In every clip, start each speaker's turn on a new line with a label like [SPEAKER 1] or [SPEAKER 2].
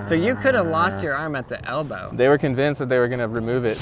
[SPEAKER 1] So you could have lost your arm at the elbow.
[SPEAKER 2] They were convinced that they were going to remove it.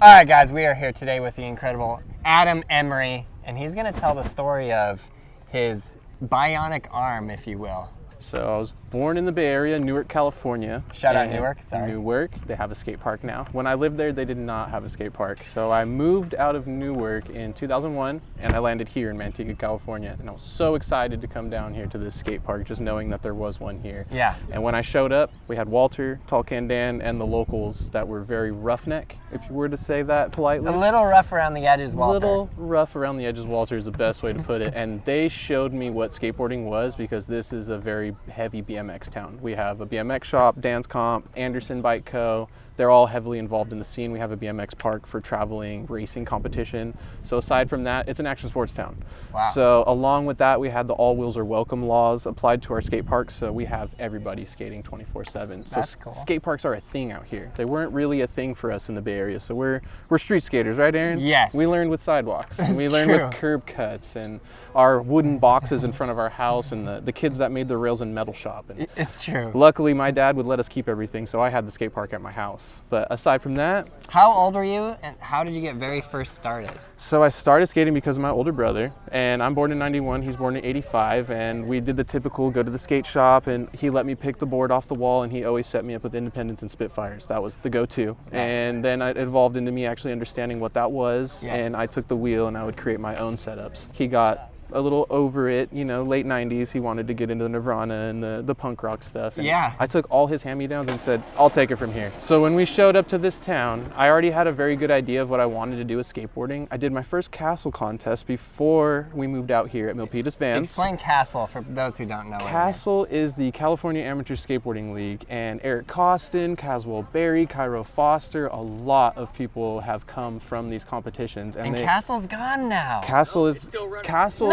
[SPEAKER 1] All right, guys, we are here today with the incredible Adam Emery, and he's going to tell the story of his bionic arm, if you will.
[SPEAKER 2] So I was born in the Bay Area, Newark, California.
[SPEAKER 1] Shout out Newark, sorry.
[SPEAKER 2] Newark, they have a skate park now. When I lived there, they did not have a skate park. So I moved out of Newark in 2001 and I landed here in Manteca, California. And I was so excited to come down here to this skate park, just knowing that there was one here.
[SPEAKER 1] Yeah.
[SPEAKER 2] And when I showed up, we had Walter, Tall Can Dan, and the locals that were very roughneck, if you were to say that politely.
[SPEAKER 1] A little rough around the edges, Walter.
[SPEAKER 2] A little rough around the edges, Walter, is the best way to put it. And they showed me what skateboarding was, because this is a very heavy BMX town. We have a BMX shop, Dance Comp, Anderson Bike Co. They're all heavily involved in the scene. We have a BMX park for traveling, racing competition. So aside from that, it's an action sports town.
[SPEAKER 1] Wow.
[SPEAKER 2] So along with that, we had the all wheels are welcome laws applied to our skate parks. So we have everybody skating 24/7. So
[SPEAKER 1] That's cool.
[SPEAKER 2] Skate parks are a thing out here. They weren't really a thing for us in the Bay Area. So we're street skaters, right, Aaron?
[SPEAKER 1] Yes.
[SPEAKER 2] We learned with sidewalks.
[SPEAKER 1] That's
[SPEAKER 2] we learned
[SPEAKER 1] true.
[SPEAKER 2] with curb cuts and our wooden boxes in front of our house, and the kids that made the rails in metal shop. And
[SPEAKER 1] it's true.
[SPEAKER 2] luckily, my dad would let us keep everything, so I had the skate park at my house. But aside from that...
[SPEAKER 1] How old were you, and how did you get very first started?
[SPEAKER 2] So I started skating because of my older brother, and I'm born in 91, he's born in 85, and we did the typical go to the skate shop, and he let me pick the board off the wall, and he always set me up with Independence and Spitfires. That was the go-to.
[SPEAKER 1] Yes.
[SPEAKER 2] And then it evolved into me actually understanding what that was,
[SPEAKER 1] Yes.
[SPEAKER 2] and I took the wheel and I would create my own setups. He got a little over it, you know, late 90s, he wanted to get into the Nirvana and the punk rock stuff. And
[SPEAKER 1] yeah.
[SPEAKER 2] I took all his hand-me-downs and said, I'll take it from here. So when we showed up to this town, I already had a very good idea of what I wanted to do with skateboarding. I did my first castle contest before we moved out here at Milpitas Vans.
[SPEAKER 1] Explain Castle for those who don't know.
[SPEAKER 2] Castle is the California Amateur Skateboarding League, and Eric Costin, Caswell Berry, Cairo Foster, a lot of people have come from these competitions.
[SPEAKER 1] And Castle's gone now.
[SPEAKER 2] Castle is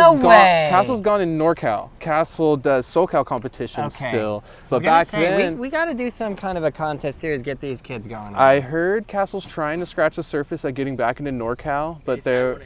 [SPEAKER 1] No way.
[SPEAKER 2] Castle's gone in NorCal. Castle does SoCal competitions still, but back then
[SPEAKER 1] we got to do some kind of a contest series, get these kids going on.
[SPEAKER 2] I heard Castle's trying to scratch the surface at getting back into NorCal, but they're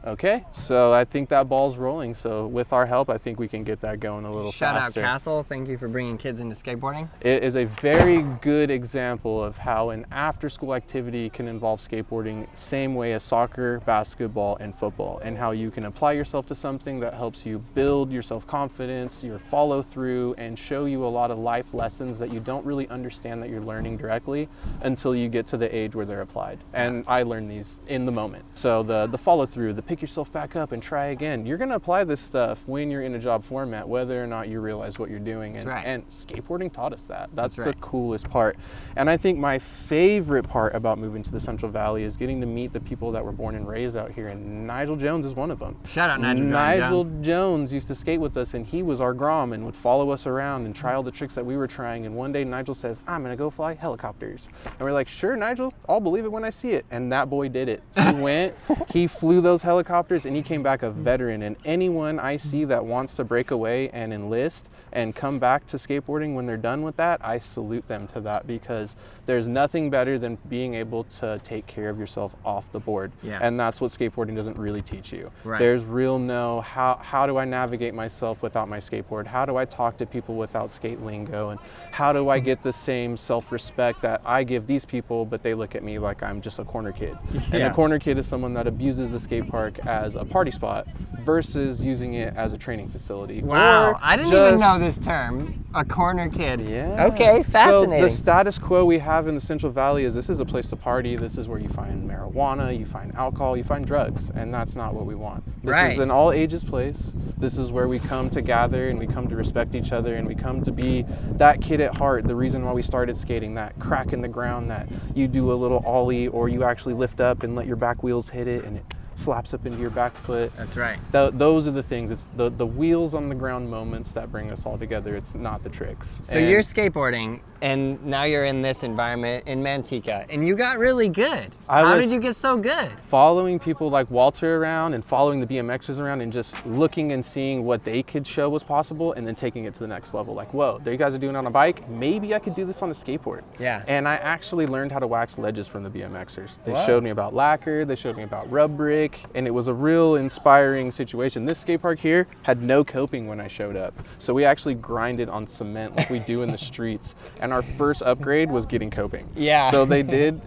[SPEAKER 2] okay. So I think that ball's rolling. So with our help, I think we can get that going a little
[SPEAKER 1] faster. Shout out Castle. Thank you for bringing kids into skateboarding.
[SPEAKER 2] It is a very good example of how an after-school activity can involve skateboarding, same way as soccer, basketball, and football, and how you can apply yourself to something that helps you build your self-confidence, your follow-through, and show you a lot of life lessons that you don't really understand that you're learning directly until you get to the age where they're applied. And I learned these in the moment. So the follow-through, the pick yourself back up and try again. You're going to apply this stuff when you're in a job format, whether or not you realize what you're doing.
[SPEAKER 1] That's right.
[SPEAKER 2] And skateboarding taught us that. That's
[SPEAKER 1] right.
[SPEAKER 2] the coolest part. And I think my favorite part about moving to the Central Valley is getting to meet the people that were born and raised out here. And Nigel Jones is one of them.
[SPEAKER 1] Shout out Nigel Jones.
[SPEAKER 2] Nigel Jones used to skate with us, and he was our Grom and would follow us around and try all the tricks that we were trying. And one day Nigel says, I'm going to go fly helicopters. And we're like, sure, Nigel, I'll believe it when I see it. And that boy did it. He went, he flew those helicopters, and he came back a veteran. And anyone I see that wants to break away and enlist and come back to skateboarding when they're done with that, I salute them to that, because there's nothing better than being able to take care of yourself off the board.
[SPEAKER 1] Yeah.
[SPEAKER 2] And that's what skateboarding doesn't really teach you.
[SPEAKER 1] Right.
[SPEAKER 2] There's real how do I navigate myself without my skateboard? How do I talk to people without skate lingo? And how do I get the same self-respect that I give these people, but they look at me like I'm just a corner kid?
[SPEAKER 1] Yeah.
[SPEAKER 2] And a corner kid is someone that abuses the skate park as a party spot versus using it as a training facility.
[SPEAKER 1] Wow, I didn't even know this term, a corner kid.
[SPEAKER 2] Yeah.
[SPEAKER 1] Okay, fascinating.
[SPEAKER 2] So the status quo we have in the Central Valley is this is a place to party. This is where you find marijuana, you find alcohol, you find drugs, and that's not what we want. This is an all ages place. This is where we come to gather and we come to respect each other and we come to be that kid at heart. The reason why we started skating, that crack in the ground that you do a little ollie or you actually lift up and let your back wheels hit it and it slaps up into your back foot.
[SPEAKER 1] That's right.
[SPEAKER 2] Those are the things. It's the wheels on the ground moments that bring us all together. It's not the tricks.
[SPEAKER 1] So you're skateboarding, and now you're in this environment in Manteca, and you got really good. How did you get so good?
[SPEAKER 2] Following people like Walter around and following the BMXers around and just looking and seeing what they could show was possible and then taking it to the next level. Like, whoa, there you guys are doing it on a bike. Maybe I could do this on a skateboard.
[SPEAKER 1] Yeah.
[SPEAKER 2] And I actually learned how to wax ledges from the BMXers. They showed me about lacquer. They showed me about rub rig. quick, and it was a real inspiring situation. This skate park here had no coping when I showed up. So we actually grinded on cement like we do in the streets. And our first upgrade was getting coping.
[SPEAKER 1] Yeah.
[SPEAKER 2] So they did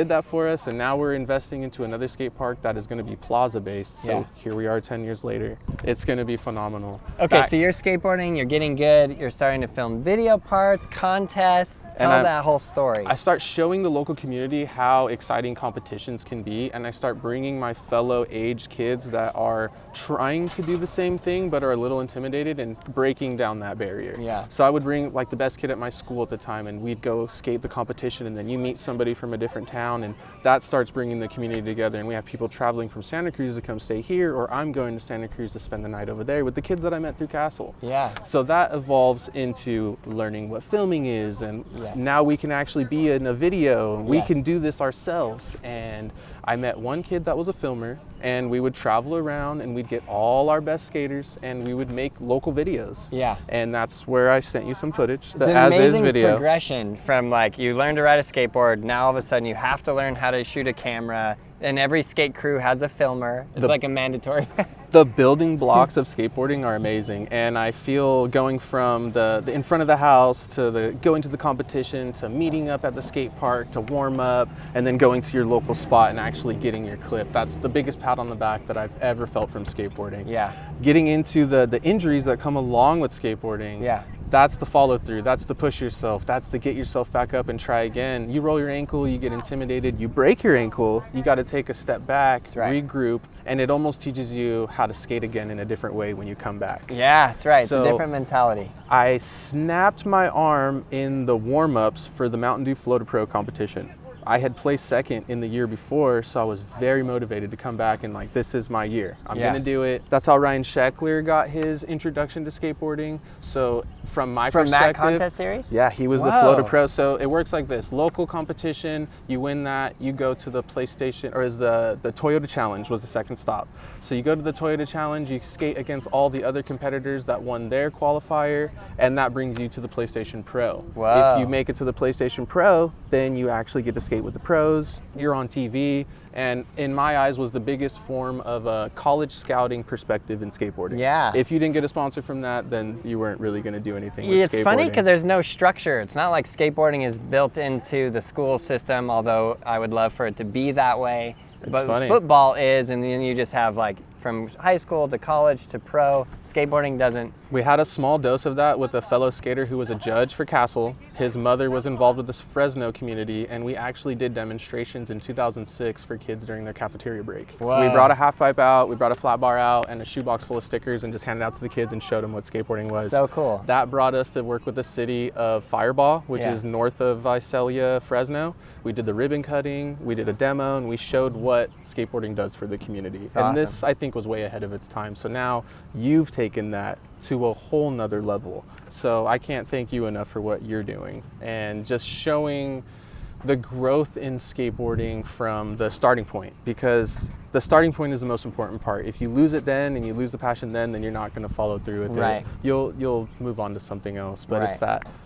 [SPEAKER 2] that for us, and now we're investing into another skate park that is going to be plaza based. So here we are 10 years later. It's going to be phenomenal.
[SPEAKER 1] Okay, so you're skateboarding, you're getting good, you're starting to film video parts, contests, tell that whole story.
[SPEAKER 2] I start showing the local community how exciting competitions can be, and I start bringing my fellow age kids that are trying to do the same thing but are a little intimidated and breaking down that barrier.
[SPEAKER 1] Yeah.
[SPEAKER 2] So I would bring like the best kid at my school at the time, and we'd go skate the competition, and then you meet somebody from a different town, and that starts bringing the community together, and we have people traveling from Santa Cruz to come stay here, or I'm going to Santa Cruz to spend the night over there with the kids that I met through Castle.
[SPEAKER 1] Yeah.
[SPEAKER 2] So that evolves into learning what filming is, and now we can actually be in a video, and we can do this ourselves. And I met one kid that was a filmer, and we would travel around and we'd get all our best skaters and we would make local videos.
[SPEAKER 1] Yeah.
[SPEAKER 2] And that's where I sent you some footage.
[SPEAKER 1] It's an amazing progression from like you learn to ride a skateboard, now all of a sudden you have to learn how to shoot a camera, and every skate crew has a filmer. It's like a mandatory.
[SPEAKER 2] The building blocks of skateboarding are amazing, and I feel going from the in front of the house to going to the competition to meeting up at the skate park to warm up and then going to your local spot and actually getting your clip. That's the biggest pat on the back that I've ever felt from skateboarding.
[SPEAKER 1] Yeah.
[SPEAKER 2] Getting into the injuries that come along with skateboarding.
[SPEAKER 1] Yeah.
[SPEAKER 2] That's the follow through, that's the push yourself, that's the get yourself back up and try again. You roll your ankle, you get intimidated, you break your ankle, you got to take a step back, regroup, and it almost teaches you how to skate again in a different way when you come back.
[SPEAKER 1] Yeah, that's right. It's a different mentality.
[SPEAKER 2] I snapped my arm in the warm-ups for the Mountain Dew Flow to Pro competition. I had placed second in the year before, so I was very motivated to come back and like, this is my year. I'm gonna do it. That's how Ryan Scheckler got his introduction to skateboarding. So from my perspective,
[SPEAKER 1] that contest series?
[SPEAKER 2] Yeah, he was the Flow to Pro. So it works like this: local competition, you win that, you go to the PlayStation, or is the Toyota Challenge was the second stop. So you go to the Toyota Challenge, you skate against all the other competitors that won their qualifier, and that brings you to the PlayStation Pro.
[SPEAKER 1] Wow.
[SPEAKER 2] If you make it to the PlayStation Pro, then you actually get to skate with the pros, you're on TV, and in my eyes was the biggest form of a college scouting perspective in skateboarding.
[SPEAKER 1] Yeah.
[SPEAKER 2] If you didn't get a sponsor from that, then you weren't really going to do anything with
[SPEAKER 1] It's
[SPEAKER 2] skateboarding.
[SPEAKER 1] funny because there's no structure. It's not like skateboarding is built into the school system, although I would love for it to be that way. But football is, and then you just have like from high school to college to pro. Skateboarding doesn't.
[SPEAKER 2] We had a small dose of that with a fellow skater who was a judge for Castle. His mother was involved with this Fresno community, and we actually did demonstrations in 2006 for kids during their cafeteria break.
[SPEAKER 1] Whoa.
[SPEAKER 2] We brought a half pipe out, we brought a flat bar out, and a shoebox full of stickers and just handed out to the kids and showed them what skateboarding was.
[SPEAKER 1] So cool.
[SPEAKER 2] That brought us to work with the city of Firebaugh, which is north of Visalia, Fresno. We did the ribbon cutting, we did a demo, and we showed what skateboarding does for the community.
[SPEAKER 1] That's
[SPEAKER 2] and
[SPEAKER 1] awesome.
[SPEAKER 2] this, I think, was way ahead of its time. So now you've taken that to a whole nother level. So I can't thank you enough for what you're doing and just showing the growth in skateboarding from the starting point, because the starting point is the most important part. If you lose it then and you lose the passion then you're not going to follow through with it. You'll move on to something else. But it's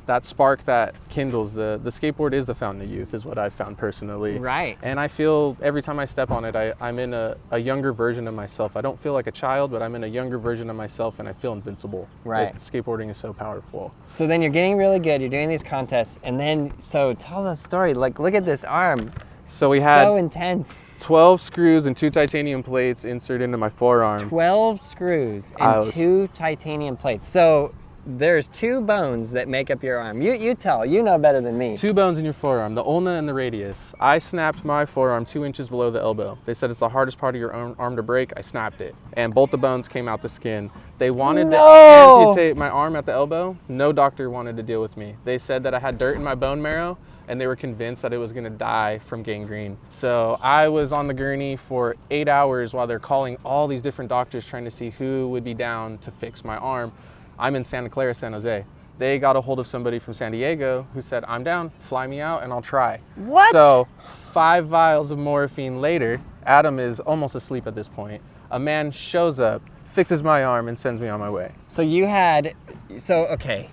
[SPEAKER 2] that spark that kindles. The skateboard is the fountain of youth, is what I've found personally.
[SPEAKER 1] Right.
[SPEAKER 2] And I feel every time I step on it, I'm in a younger version of myself. I don't feel like a child, but I'm in a younger version of myself, and I feel invincible.
[SPEAKER 1] Right.
[SPEAKER 2] Skateboarding is so powerful.
[SPEAKER 1] So then you're getting really good, you're doing these contests, and then, so tell the story, like look at this arm.
[SPEAKER 2] So we had
[SPEAKER 1] so intense.
[SPEAKER 2] 12 screws and 2 titanium plates inserted into my forearm.
[SPEAKER 1] 12 screws and 2 titanium plates. So there's 2 bones that make up your arm. You tell, you know better than me.
[SPEAKER 2] 2 bones in your forearm, the ulna and the radius. I snapped my forearm 2 inches below the elbow. They said it's the hardest part of your arm to break. I snapped it, and both the bones came out the skin. They wanted to amputate my arm at the elbow. No doctor wanted to deal with me. They said that I had dirt in my bone marrow, and they were convinced that it was gonna die from gangrene. So I was on the gurney for 8 hours while they're calling all these different doctors trying to see who would be down to fix my arm. I'm in Santa Clara, San Jose. They got a hold of somebody from San Diego who said, I'm down, fly me out and I'll try.
[SPEAKER 1] What?
[SPEAKER 2] So 5 vials of morphine later, Adam is almost asleep at this point. A man shows up, fixes my arm, and sends me on my way.
[SPEAKER 1] So okay,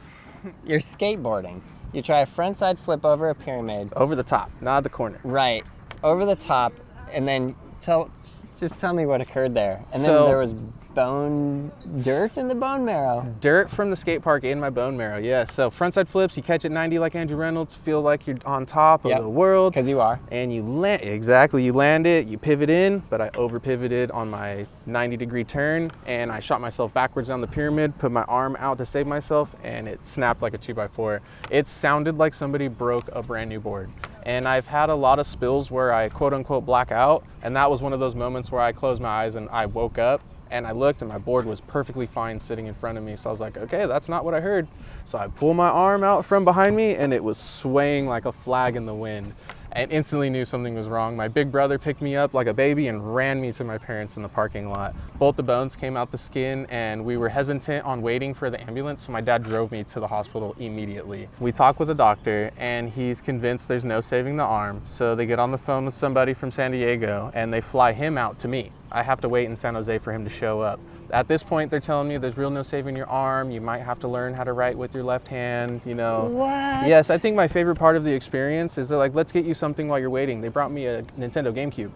[SPEAKER 1] you're skateboarding. You try a frontside flip over a pyramid.
[SPEAKER 2] Over the top, not the corner.
[SPEAKER 1] Right, over the top, and then Just tell me what occurred there. And then there was dirt in the bone marrow.
[SPEAKER 2] Dirt from the skate park in my bone marrow, yeah. So frontside flips, you catch it 90 like Andrew Reynolds, feel like you're on top of the world.
[SPEAKER 1] Because you are.
[SPEAKER 2] And you land, exactly, you land it, you pivot in, but I over pivoted on my 90-degree turn, and I shot myself backwards down the pyramid, put my arm out to save myself, and it snapped like a 2x4. It sounded like somebody broke a brand new board. And I've had a lot of spills where I quote unquote black out, and that was one of those moments where I closed my eyes and I woke up and I looked and my board was perfectly fine sitting in front of me. So I was like, okay, that's not what I heard. So I pulled my arm out from behind me and it was swaying like a flag in the wind. And instantly knew something was wrong. My big brother picked me up like a baby and ran me to my parents in the parking lot. Both the bones came out the skin and we were hesitant on waiting for the ambulance, so my dad drove me to the hospital immediately. We talked with the doctor and he's convinced there's no saving the arm, so they get on the phone with somebody from San Diego and they fly him out to me. I have to wait in San Jose for him to show up. At this point, they're telling me there's real no saving your arm. You might have to learn how to write with your left hand, you know.
[SPEAKER 1] What?
[SPEAKER 2] Yes, I think my favorite part of the experience is they're like, let's get you something while you're waiting. They brought me a Nintendo GameCube.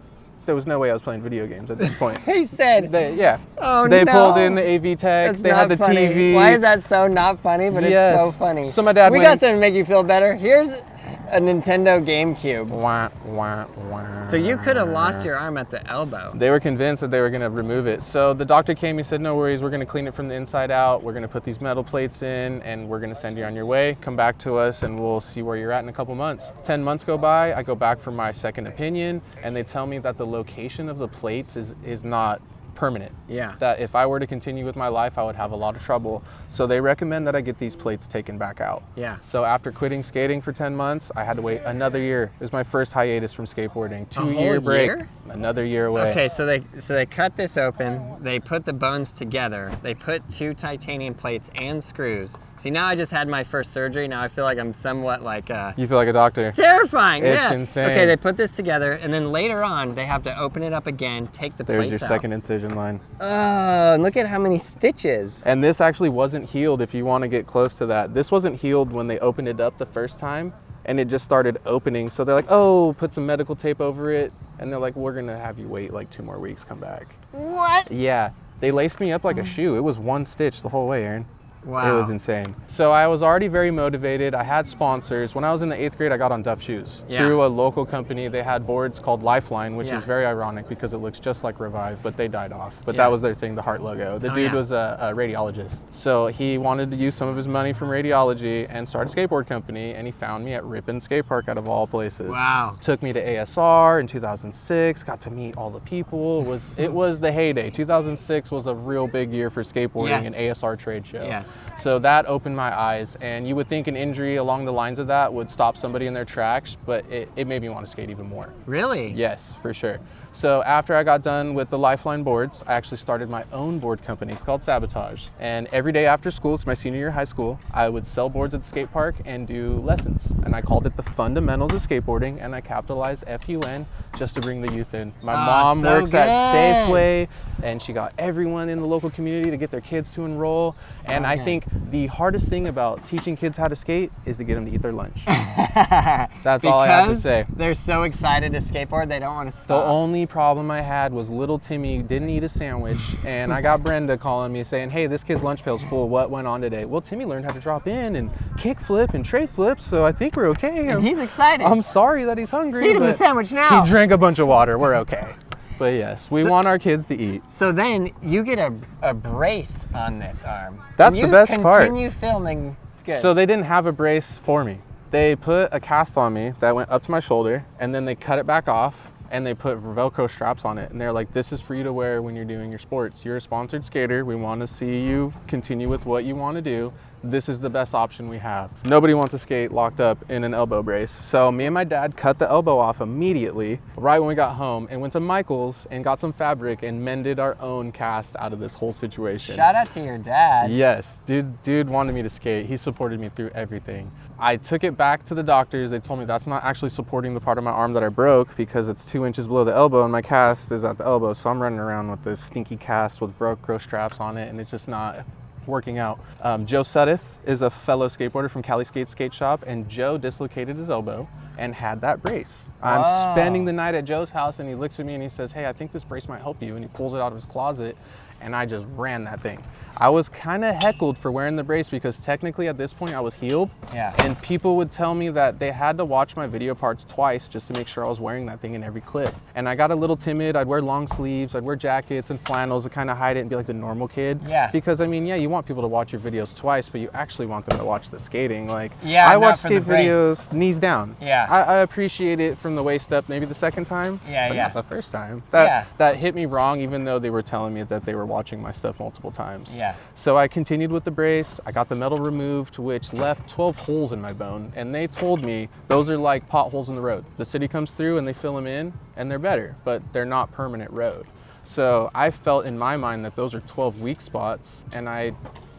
[SPEAKER 2] There was no way I was playing video games at this point.
[SPEAKER 1] He said.
[SPEAKER 2] They pulled in the AV tech.
[SPEAKER 1] That's
[SPEAKER 2] they had the
[SPEAKER 1] funny.
[SPEAKER 2] TV.
[SPEAKER 1] Why is that so not funny? But it's so funny.
[SPEAKER 2] So my dad
[SPEAKER 1] We got something to make you feel better. Here's a Nintendo GameCube.
[SPEAKER 2] Wah, wah, wah.
[SPEAKER 1] So you could have lost your arm at the elbow.
[SPEAKER 2] They were convinced that they were going to remove it. So the doctor came, he said, no worries, we're going to clean it from the inside out. We're going to put these metal plates in and we're going to send you on your way. Come back to us and we'll see where you're at in a couple months. 10 months go by, I go back for my second opinion and they tell me that the location of the plates is not permanent.
[SPEAKER 1] Yeah.
[SPEAKER 2] That if I were to continue with my life, I would have a lot of trouble. So they recommend that I get these plates taken back out.
[SPEAKER 1] Yeah.
[SPEAKER 2] So after quitting skating for 10 months, I had to wait another year. It was my first hiatus from skateboarding. 2-year break.
[SPEAKER 1] Year?
[SPEAKER 2] Another year away.
[SPEAKER 1] Okay, so they cut this open, they put the bones together, they put 2 titanium plates and screws. See, now I just had my first surgery, now I feel like I'm somewhat like
[SPEAKER 2] You feel like a doctor.
[SPEAKER 1] It's terrifying,
[SPEAKER 2] It's insane.
[SPEAKER 1] Okay, they put this together, and then later on, they have to open it up again, take the plates out.
[SPEAKER 2] There's your second incision line.
[SPEAKER 1] Oh, and look at how many stitches.
[SPEAKER 2] And this actually wasn't healed if you want to get close to that. This wasn't healed when they opened it up the first time, and it just started opening. So they're like, oh, put some medical tape over it. And they're like, we're going to have you wait like 2 more weeks, come back.
[SPEAKER 1] What?
[SPEAKER 2] Yeah. They laced me up like a shoe. It was 1 stitch the whole way, Aaron.
[SPEAKER 1] Wow.
[SPEAKER 2] It was insane. So I was already very motivated. I had sponsors. When I was in the 8th grade, I got on Duff shoes. Through a local company. They had boards called Lifeline, which is very ironic because it looks just like Revive, but they died off. But that was their thing, the heart logo. The dude was a radiologist. So he wanted to use some of his money from radiology and start a skateboard company, and he found me at Ripon Skate Park out of all places.
[SPEAKER 1] Wow.
[SPEAKER 2] Took me to ASR in 2006, got to meet all the people. It was the heyday. 2006 was a real big year for skateboarding, an ASR trade show.
[SPEAKER 1] Yes.
[SPEAKER 2] So that opened my eyes, and you would think an injury along the lines of that would stop somebody in their tracks, but it made me want to skate even more.
[SPEAKER 1] Really?
[SPEAKER 2] Yes, for sure. So after I got done with the Lifeline boards, I actually started my own board company called Sabotage. And every day after school, it's my senior year of high school, I would sell boards at the skate park and do lessons. And I called it the fundamentals of skateboarding, and I capitalized FUN just to bring the youth in. My mom works at Safeway, and she got everyone in the local community to get their kids to enroll. And I think the hardest thing about teaching kids how to skate is to get them to eat their lunch. That's all I have to say.
[SPEAKER 1] They're so excited to skateboard, they don't want to stop.
[SPEAKER 2] The only problem I had was little Timmy didn't eat a sandwich, and I got Brenda calling me saying, hey, this kid's lunch pail's full. What went on today? Well, Timmy learned how to drop in and kick flip and tray flip, so I think we're okay.
[SPEAKER 1] And he's excited.
[SPEAKER 2] I'm sorry that he's hungry.
[SPEAKER 1] Feed him the sandwich now.
[SPEAKER 2] He drank a bunch of water. We're okay. But yes, we want our kids to eat.
[SPEAKER 1] So then you get a brace on this arm.
[SPEAKER 2] That's the best part.
[SPEAKER 1] Continue filming. It's good.
[SPEAKER 2] So they didn't have a brace for me. They put a cast on me that went up to my shoulder, and then they cut it back off, and they put Velcro straps on it. And they're like, this is for you to wear when you're doing your sports. You're a sponsored skater. We want to see you continue with what you want to do. This is the best option we have. Nobody wants to skate locked up in an elbow brace. So me and my dad cut the elbow off immediately, right when we got home, and went to Michael's and got some fabric and mended our own cast out of this whole situation.
[SPEAKER 1] Shout out to your dad.
[SPEAKER 2] Yes, dude wanted me to skate. He supported me through everything. I took it back to the doctors. They told me that's not actually supporting the part of my arm that I broke because it's 2 inches below the elbow and my cast is at the elbow. So I'm running around with this stinky cast with Velcro straps on it, and it's just not working out. Joe Suddeth is a fellow skateboarder from Cali Skate Shop, and Joe dislocated his elbow and had that brace. I'm spending the night at Joe's house, and he looks at me and he says, hey, I think this brace might help you. And he pulls it out of his closet, and I just ran that thing. I was kind of heckled for wearing the brace because technically at this point I was healed.
[SPEAKER 1] Yeah.
[SPEAKER 2] And people would tell me that they had to watch my video parts twice just to make sure I was wearing that thing in every clip. And I got a little timid. I'd wear long sleeves, I'd wear jackets and flannels to kind of hide it and be like the normal kid.
[SPEAKER 1] Yeah.
[SPEAKER 2] Because I mean, yeah, you want people to watch your videos twice, but you actually want them to watch the skating. Like,
[SPEAKER 1] yeah,
[SPEAKER 2] I watch skate videos knees down.
[SPEAKER 1] Yeah.
[SPEAKER 2] I appreciate it from the waist up, maybe the second time.
[SPEAKER 1] Yeah,
[SPEAKER 2] but
[SPEAKER 1] yeah.
[SPEAKER 2] not the first time. That hit me wrong, even though they were telling me that they were watching my stuff multiple times.
[SPEAKER 1] Yeah.
[SPEAKER 2] So I continued with the brace. I got the metal removed, which left 12 holes in my bone. And they told me those are like potholes in the road. The city comes through and they fill them in and they're better, but they're not permanent road. So I felt in my mind that those are 12 weak spots, and I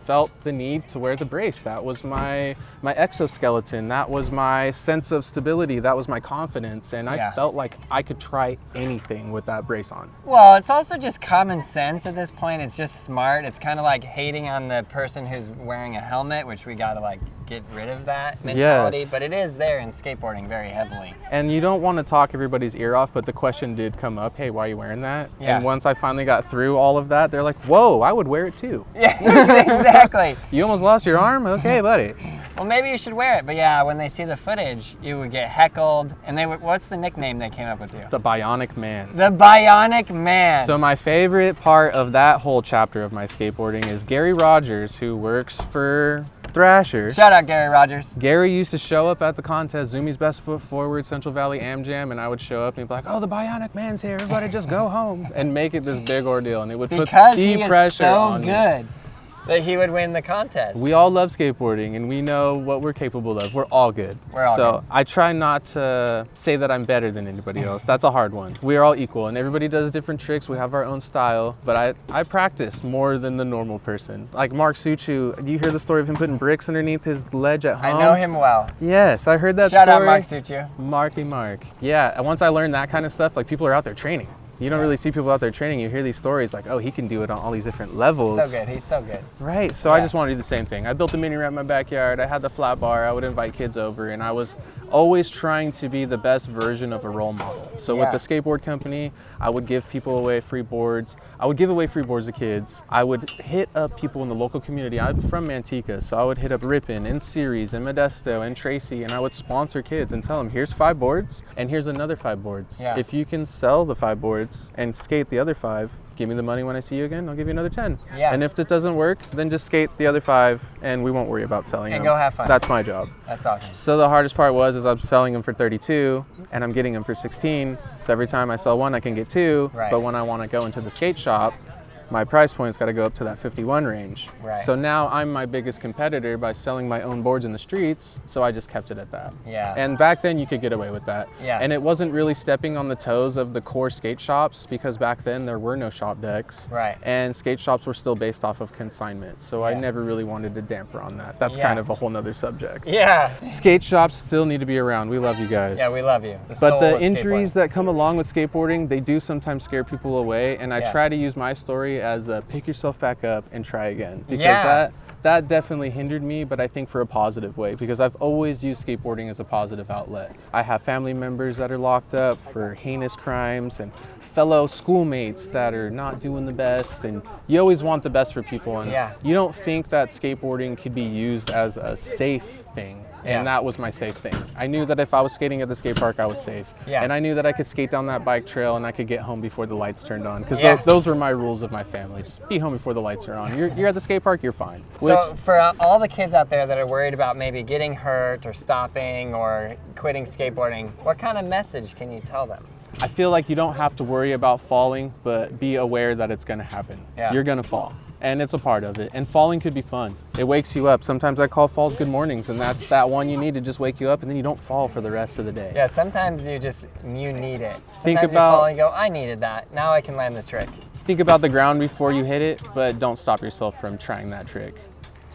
[SPEAKER 2] felt the need to wear the brace. That was my exoskeleton. That was my sense of stability. That was my confidence. And I felt like I could try anything with that brace on.
[SPEAKER 1] Well, it's also just common sense at this point. It's just smart. It's kind of like hating on the person who's wearing a helmet, which we got to like get rid of that mentality.
[SPEAKER 2] Yes.
[SPEAKER 1] But it is there in skateboarding very heavily.
[SPEAKER 2] And you don't want to talk everybody's ear off, but the question did come up, hey, why are you wearing that?
[SPEAKER 1] Yeah.
[SPEAKER 2] And once I finally got through all of that, they're like, whoa, I would wear it too.
[SPEAKER 1] Yeah, exactly.
[SPEAKER 2] You almost lost your arm? Okay, buddy.
[SPEAKER 1] Well, maybe you should wear it. But yeah, when they see the footage, you would get heckled. And they would, what's the nickname they came up with you?
[SPEAKER 2] The Bionic Man.
[SPEAKER 1] The Bionic Man.
[SPEAKER 2] So my favorite part of that whole chapter of my skateboarding is Gary Rogers, who works for Thrasher.
[SPEAKER 1] Shout out Gary Rogers.
[SPEAKER 2] Gary used to show up at the contest, Zumi's Best Foot Forward, Central Valley Am Jam, and I would show up and he'd be like, oh, the Bionic Man's here, everybody just go home, and make it this big ordeal. And it would put the pressure on me.
[SPEAKER 1] Because he is so good that he would win the contest.
[SPEAKER 2] We all love skateboarding, and we know what we're capable of. We're all good.
[SPEAKER 1] We're all
[SPEAKER 2] so
[SPEAKER 1] good.
[SPEAKER 2] I try not to say that I'm better than anybody else. That's a hard one. We are all equal, and everybody does different tricks. We have our own style, but I practice more than the normal person. Like Mark Suchu, do you hear the story of him putting bricks underneath his ledge at home?
[SPEAKER 1] I know him well.
[SPEAKER 2] Yes, I heard that
[SPEAKER 1] Shout
[SPEAKER 2] story.
[SPEAKER 1] out Mark Suchu.
[SPEAKER 2] Marky Mark. Yeah, and once I learned that kind of stuff, like people are out there training. You don't really see people out there training. You hear these stories like, oh, he can do it on all these different levels.
[SPEAKER 1] So good. He's so good.
[SPEAKER 2] Right. So I just want to do the same thing. I built a mini ramp in my backyard. I had the flat bar. I would invite kids over, and I was always trying to be the best version of a role model. So with the skateboard company, I would give people away free boards. I would give away free boards to kids. I would hit up people in the local community. I'm from Manteca, so I would hit up Ripon and Ceres and Modesto and Tracy, and I would sponsor kids and tell them, here's 5 boards and here's another 5 boards.
[SPEAKER 1] Yeah.
[SPEAKER 2] If you can sell the 5 boards and skate the other 5, give me the money when I see you again, I'll give you another 10.
[SPEAKER 1] Yeah.
[SPEAKER 2] And if it doesn't work, then just skate the other 5 and we won't worry about selling them.
[SPEAKER 1] And go have fun.
[SPEAKER 2] That's my job.
[SPEAKER 1] That's awesome.
[SPEAKER 2] So the hardest part was I'm selling them for 32 and I'm getting them for 16. So every time I sell one, I can get 2.
[SPEAKER 1] Right.
[SPEAKER 2] But when I want to go into the skate shop, my price point's got to go up to that 51 range.
[SPEAKER 1] Right.
[SPEAKER 2] So now I'm my biggest competitor by selling my own boards in the streets, so I just kept it at that.
[SPEAKER 1] Yeah.
[SPEAKER 2] And back then you could get away with that.
[SPEAKER 1] Yeah.
[SPEAKER 2] And it wasn't really stepping on the toes of the core skate shops, because back then there were no shop decks.
[SPEAKER 1] Right.
[SPEAKER 2] And skate shops were still based off of consignment. So I never really wanted to damper on that. That's kind of a whole nother subject.
[SPEAKER 1] Yeah.
[SPEAKER 2] Skate shops still need to be around. We love you guys.
[SPEAKER 1] Yeah, we love you.
[SPEAKER 2] But the injuries that come along with skateboarding, they do sometimes scare people away. And I try to use my story as a pick yourself back up and try again. Because that definitely hindered me, but I think for a positive way, because I've always used skateboarding as a positive outlet. I have family members that are locked up for heinous crimes and fellow schoolmates that are not doing the best, and you always want the best for people, and you don't think that skateboarding could be used as a safe thing. And that was my safe thing. I knew that if I was skating at the skate park, I was safe. Yeah. And I knew that I could skate down that bike trail and I could get home before the lights turned on. Because those were my rules of my family. Just be home before the lights are on. You're at the skate park, you're fine.
[SPEAKER 1] So for all the kids out there that are worried about maybe getting hurt or stopping or quitting skateboarding, what kind of message can you tell them?
[SPEAKER 2] I feel like you don't have to worry about falling, but be aware that it's going to happen. Yeah. You're going to fall. And it's a part of it. And falling could be fun. It wakes you up. Sometimes I call falls good mornings, and that's that one you need to just wake you up, and then you don't fall for the rest of the day.
[SPEAKER 1] Yeah, sometimes you need it. Sometimes you fall and you go, I needed that. Now I can land this trick.
[SPEAKER 2] Think about the ground before you hit it, but don't stop yourself from trying that trick.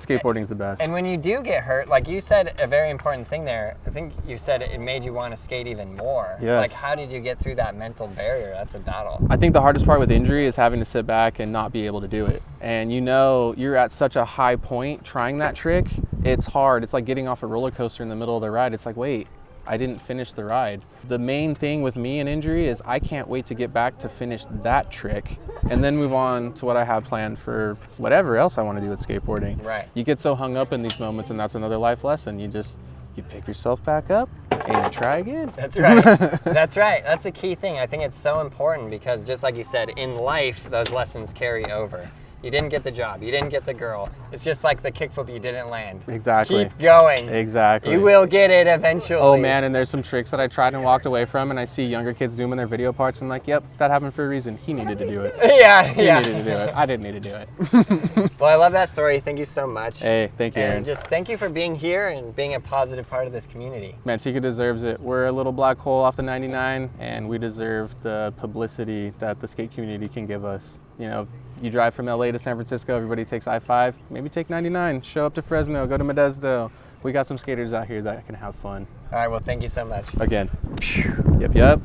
[SPEAKER 2] Skateboarding's the best.
[SPEAKER 1] And when you do get hurt, like you said a very important thing there, I think you said it made you want to skate even more.
[SPEAKER 2] Yes.
[SPEAKER 1] Like, how did you get through that mental barrier? That's a battle.
[SPEAKER 2] I think the hardest part with injury is having to sit back and not be able to do it. And you know, you're at such a high point trying that trick, it's hard. It's like getting off a roller coaster in the middle of the ride. It's like, wait, I didn't finish the ride. The main thing with me and injury is I can't wait to get back to finish that trick and then move on to what I have planned for whatever else I want to do with skateboarding.
[SPEAKER 1] Right.
[SPEAKER 2] You get so hung up in these moments, and that's another life lesson. You pick yourself back up and you try again.
[SPEAKER 1] That's right. That's right. That's a key thing. I think it's so important because just like you said, in life, those lessons carry over. You didn't get the job. You didn't get the girl. It's just like the kickflip you didn't land.
[SPEAKER 2] Exactly.
[SPEAKER 1] Keep going.
[SPEAKER 2] Exactly.
[SPEAKER 1] You will get it eventually.
[SPEAKER 2] Oh man, and there's some tricks that I tried and walked away from, and I see younger kids do them in their video parts, and I'm like, yep, that happened for a reason. He needed to do it. He needed to do it. I didn't need to do it.
[SPEAKER 1] Well, I love that story. Thank you so much.
[SPEAKER 2] Hey, thank you, Aaron.
[SPEAKER 1] And just thank you for being here and being a positive part of this community.
[SPEAKER 2] Manteca deserves it. We're a little black hole off the 99, and we deserve the publicity that the skate community can give us. You know, you drive from LA to San Francisco, everybody takes I-5, maybe take 99, show up to Fresno, go to Modesto. We got some skaters out here that can have fun.
[SPEAKER 1] All right, well, thank you so much.
[SPEAKER 2] Again. Yep.